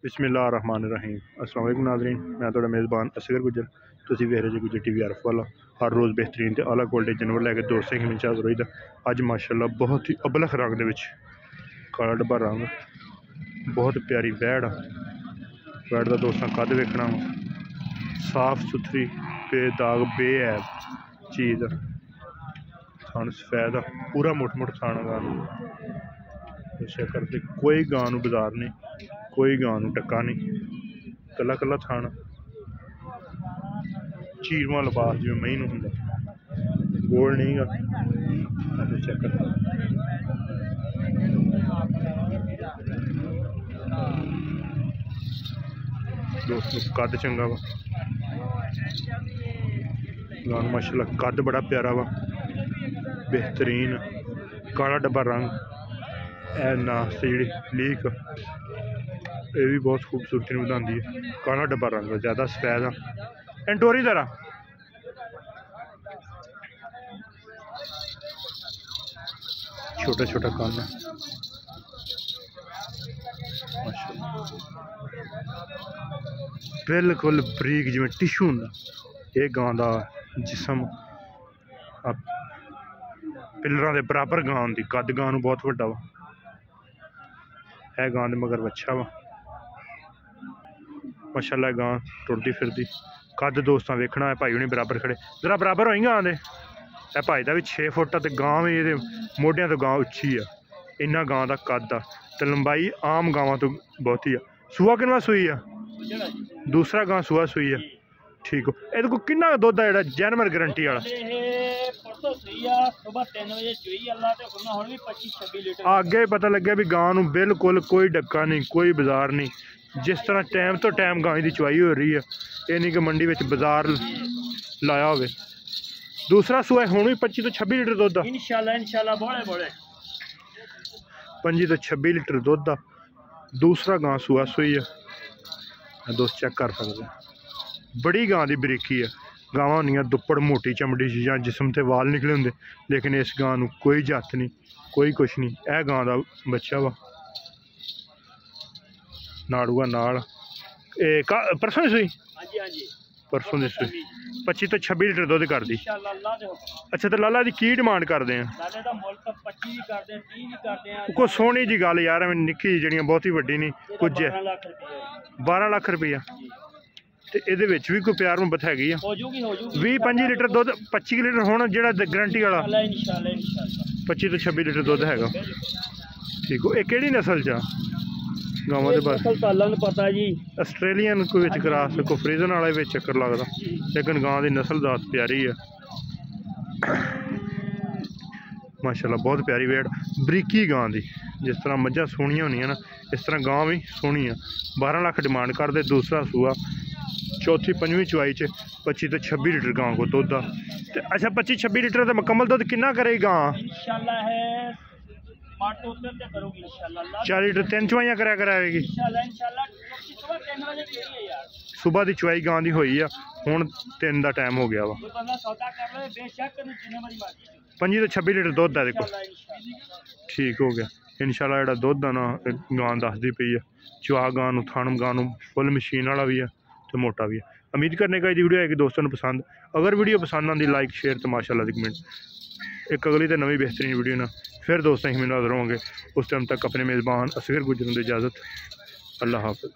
बिस्मिल्लाहिर्रहमानिर्रहीम। अस्सलाम वालेकुम नाज़रीन, मैं तुहाडा मेज़बान असगर गुजर। तुसीं वेख रहे जी गुजर TV आरफ वाला। हर रोज़ बेहतरीन ते आला क्वालिटी जानवर लैके दोस्तें की मिंचा रोईद। अज माशाअल्लाह बहुत ही अबलख रंग दे विच काला डब्बा रंग, बहुत प्यारी वैड़। वैड़ दा दोस्तां कद वेखना, साफ सुथरी बेदाग बेऐब चीज़, थान सफैद पूरा मुठ मुठ थाना गां चेक करते। कोई गां नूं बाजार नहीं, कोई गां नूं टक्का नहीं, कला कला थान चीरवा लिबास जिवें मई नूं हुंदा, गोल नहीं गा। चेक कर दोस्तों कद चंगा वा गां, माशाअल्लाह कद बड़ा प्यारा वा, बेहतरीन काला डब्बा रंग। ए नास्ते जी लीक ये भी बहुत खूबसूरती बढ़ाती है। काला डब्बा रंग ज़्यादा सफैद आ एंटोरी दरा छोटा छोटा कान है बिल्कुल बरीक जिवें टिशू हुंदा। ये गां दा जिसम पिलरां दे बराबर गां हुंदी, कद गां नूं बहुत वड्डा वा। है गां दे मगर बच्चा वा, माशाअल्लाह गां टुरदी फिरदी। कद दोस्तां वेखना है, भाई हुणी बराबर खड़े जरा बराबर होई गां दे। ए भाई दा भी 6 फुट ते गां भी ये मोढियां तो गां उच्ची आ। इन्ना गां दा कद आ ते लंबाई आम गावां तो बहुती आ। सूआ किन्ना सूई आ? दूसरा गां सूआ सूई आ। ठीक हो, ये को किन्ना दुध है जैनमर गारंटी वाला? आगे पता लगे भी गां नूं बिल्कुल कोई डक्का नहीं, कोई बाजार नहीं। जिस तरह टाइम तो टाइम गां की चुवाई हो रही है, ये नहीं कि मंडी में बाजार लाया हो। दूसरा सूआ हुण भी 25 तो 26 लीटर दुध इंशाल्लाह 25 तो 26 लीटर दुध आ। दूसरा गां सूआ सूई है, दोस्त चेक कर सकते हैं। बड़ी गां की बरीकी है। गावां होंदियां दुप्पड़ मोटी चमड़ी या जिसम से वाल निकले होंगे, लेकिन इस गां नूं कोई जत नहीं, कोई कुछ नहीं। यह गां का बच्चा वा, नाड़ूआ नाल परसों की सूई, परसों की सूई 25 तो 26 लीटर दुध कर दी। अच्छा तो लाला की की डिमांड करते हैं? कोई सोहनी जी गल यार, निक्की जी बहुती वड्डी नहीं, कुछ 12 लाख रुपया। तो ये भी कोई प्यार मुहब्बत हैगी आ। 20-25 लीटर दुध, 25 लीटर होना जो गारंटी वाला 25 तो 26 लीटर दुध हैगा। ठीक हो, ये केड़ी नस्ल चा गावां दे बारे पता जी? आस्ट्रेलियन कोई विच क्रॉस, कोई फ्रीजन वाला भी चक्कर लगदा, लेकिन गां दी नस्ल जात प्यारी है माशाअल्लाह, बहुत प्यारी वेड़ बरीकी गां दी। जिस तरह मझां सोहणियां होंदियां ना, इस तरह गां भी सोहनी है। 12 लाख डिमांड करते। दूसरा सूआ, चौथी पंजवीं चुवाई च 25 तो 26 लीटर गां को दुध आ। अच्छा 25-26 लीटर का मुकम्मल दुध कितना करेगी गां? 4 लीटर 3 चुवाइयां कराएगी। सुबह की चुवाई गां की हुई आ, हुण 3 का टाइम हो गया वा। 25 तो 26 लीटर दुध है देखो। ठीक हो गया इंशाल्लाह। जो दुध है ना गां दसदी पई है। चुआ गां नूं, थण गां नूं फुल मशीन वाला भी है तो मोटा भी है। उम्मीद करने का वीडियो है कि दोस्तों को पसंद। अगर वीडियो पसंद आती लाइक शेयर तो माशाअल्लाह दी कमेंट। एक अगली तो नवी बेहतरीन वीडियो ना फिर दोस्तों ही मिलते रहोगे। उस टाइम तक अपने मेज़बान असगर गुजर की इजाज़त। अल्लाह हाफ़िज़।